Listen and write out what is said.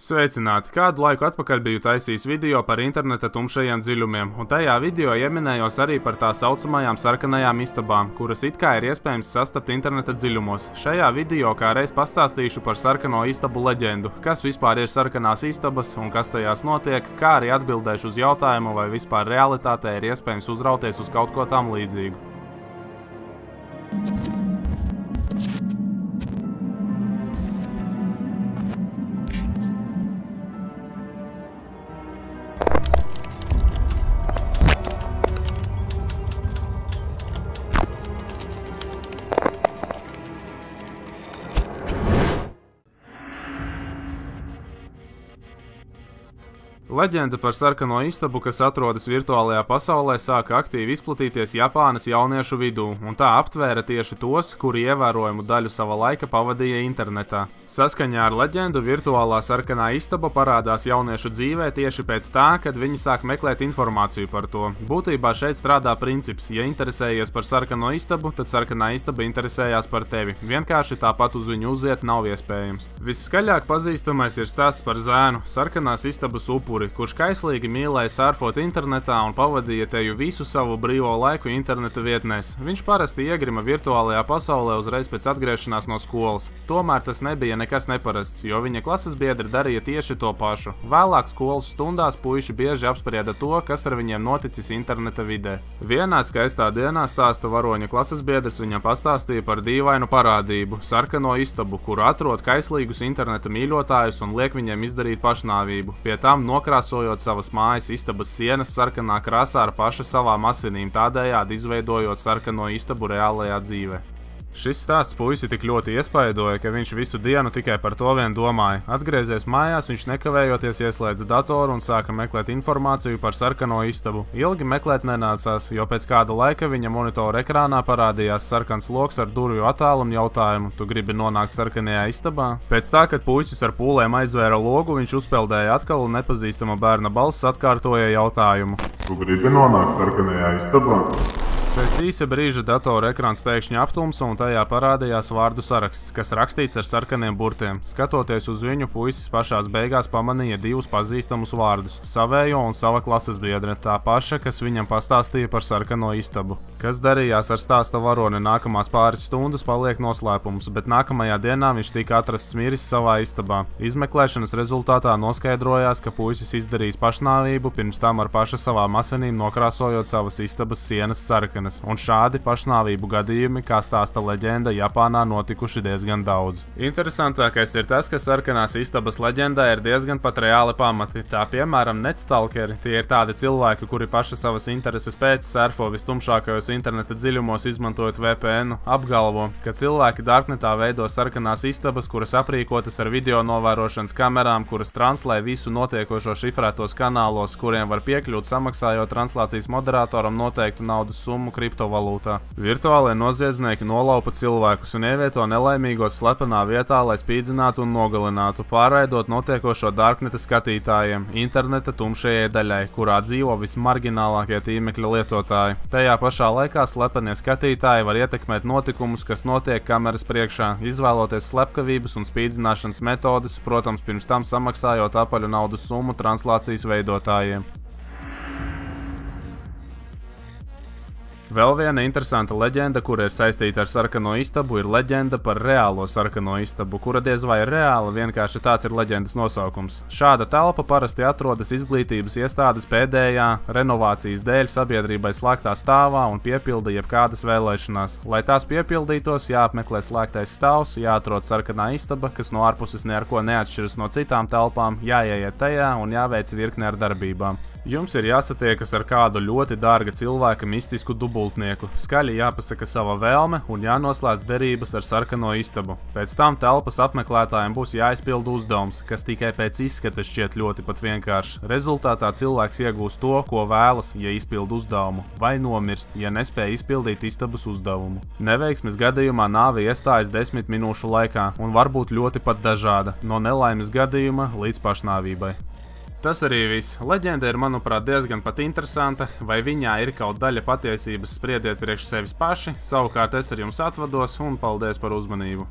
Sveicināti! Kādu laiku atpakaļ biju taisījis video par interneta tumšajiem dziļumiem, un tajā video ieminējos arī par tā saucamajām sarkanajām istabām, kuras it kā ir iespējams sastapt interneta dziļumos. Šajā video kā reiz pastāstīšu par sarkano istabu leģendu, kas vispār ir sarkanās istabas un kas tajās notiek, kā arī atbildēšu uz jautājumu, vai vispār realitātē ir iespējams uzrauties uz kaut ko tam līdzīgu. Leģenda par sarkano istabu, kas atrodas virtuālajā pasaulē, sāka aktīvi izplatīties Japānas jauniešu vidū, un tā aptvēra tieši tos, kuri ievērojumu daļu sava laika pavadīja internetā. Saskaņā ar leģendu virtuālā sarkanā istaba parādās jauniešu dzīvē tieši pēc tā, kad viņi sāk meklēt informāciju par to. Būtībā šeit strādā princips, ja interesējies par sarkano istabu, tad sarkanā istaba interesējās par tevi. Vienkārši tāpat uz viņu uziet nav iespējams. Visskaļāk pazīstamais ir stāsts par zēnu, sarkanās istabas upuri, kurš kaislīgi mīlēja surfot internetā un pavadīja teju visu savu brīvo laiku interneta vietnēs. Viņš parasti iegrima virtuālajā pasaulē uzreiz pēc atgriešanās no skolas. Tomēr tas nebija nekas neparasts, jo viņa klases biedri darīja tieši to pašu. Vēlāk skolas stundās puiši bieži apsprieda to, kas ar viņiem noticis interneta vidē. Vienā skaistā dienā stāsta varoņa klases biedrs viņam pastāstīja par dīvainu parādību – sarkano istabu, kuru atrod kaislīgus interneta mīļotājus un liek viņiem izdarīt pašnāvību. Pie tam nokrāsojot savas mājas istabas sienas sarkanā krāsā ar paša savām asinīm, tādējādi izveidojot sarkano istabu reālajā dzīvē. Šis stāsts puisi tik ļoti iespaidoja, ka viņš visu dienu tikai par to vien domāja. Atgriezies mājās, viņš nekavējoties ieslēdza datoru un sāka meklēt informāciju par sarkano istabu. Ilgi meklēt nenācās, jo pēc kāda laika viņa monitora ekrānā parādījās sarkans loks ar durvju attālumu jautājumu: tu gribi nonākt sarkanajā istabā? Pēc tā, kad puisis ar pūlēm aizvēra logu, viņš uzpeldēja atkal un nepazīstama bērna balss atkārtoja jautājumu: tu gribi nonākt sarkanajā istabā? Pēc īsa brīža datora ekrāns pēkšņi aptumsa un tajā parādījās vārdu saraksts, kas rakstīts ar sarkaniem burtiem. Skatoties uz viņu, puisis pašās beigās pamanīja divus pazīstamus vārdus – savējo un sava klases biedre, tā paša, kas viņam pastāstīja par sarkano istabu. Kas darījās ar stāsta varoni nākamās pāris stundas, paliek noslēpums, bet nākamajā dienā viņš tika atrasts miris savā istabā. Izmeklēšanas rezultātā noskaidrojās, ka puisis izdarījis pašnāvību, pirms tam ar paša savām asinīm nokrāsojot savas istabas sienas sarkanas. Un šādi pašnāvību gadījumi, kā stāsta leģenda, Japānā notikuši diezgan daudz. Interesantākais ir tas, ka sarkanās istabas leģendā ir diezgan pat reāli pamati. Tā piemēram netstalkeri, tie ir tādi cilvēki, kuri paši savas intereses pēc surfo vistumšākajos interneta dziļumos izmantojot VPN, apgalvo, ka cilvēki darknetā veido sarkanās istabas, kuras aprīkotas ar video novērošanas kamerām, kuras translē visu notiekošo šifrētos kanālos, kuriem var piekļūt samaksājot translācijas moderatoram noteiktu naudas summu kriptovalūtā. Virtuālie noziedznieki nolaupa cilvēkus un ievieto nelaimīgos slepenā vietā, lai spīdzinātu un nogalinātu, pārraidot notiekošo darkneta skatītājiem, interneta tumšajai daļai, kurā dzīvo vismarginālākie tīmekļa lietotāji. Tajā pašā laikā slepenie skatītāji var ietekmēt notikumus, kas notiek kameras priekšā, izvēloties slepkavības un spīdzināšanas metodes, protams, pirms tam samaksājot apaļu naudas summu translācijas veidotājiem. Vēl viena interesanta leģenda, kura ir saistīta ar sarkano istabu, ir leģenda par reālo sarkano istabu, kura diez vai ir reāla, vienkārši tāds ir leģendas nosaukums. Šāda telpa parasti atrodas izglītības iestādes pēdējā renovācijas dēļ sabiedrībai slēgtā stāvā un piepilda jebkādas vēlēšanās. Lai tās piepildītos, jāapmeklē slēgtais stāvs, jāatrod sarkanā istaba, kas no ārpuses neko neatšķiras no citām telpām, jāieiet tajā un jāveic virkne ar darbībām. Jums ir jāsatiekas ar kādu ļoti dārga cilvēka mistisku dubultnieku, skaļi jāpasaka sava vēlme un jānoslēdz derības ar sarkano istabu. Pēc tam telpas apmeklētājiem būs jāizpilda uzdevums, kas tikai pēc izskata šķiet ļoti pat vienkāršs. Rezultātā cilvēks iegūs to, ko vēlas, ja izpilda uzdevumu, vai nomirst, ja nespēja izpildīt istabas uzdevumu. Neveiksmes gadījumā nāve iestājas 10 minūšu laikā un var būt ļoti pat dažāda, no nelaimes gadījuma līdz pašnāvībai. Tas arī viss. Leģenda ir, manuprāt, diezgan pat interesanta, vai viņā ir kaut daļa patiesības, spriediet priekš sevis paši, savukārt es ar jums atvados un paldies par uzmanību.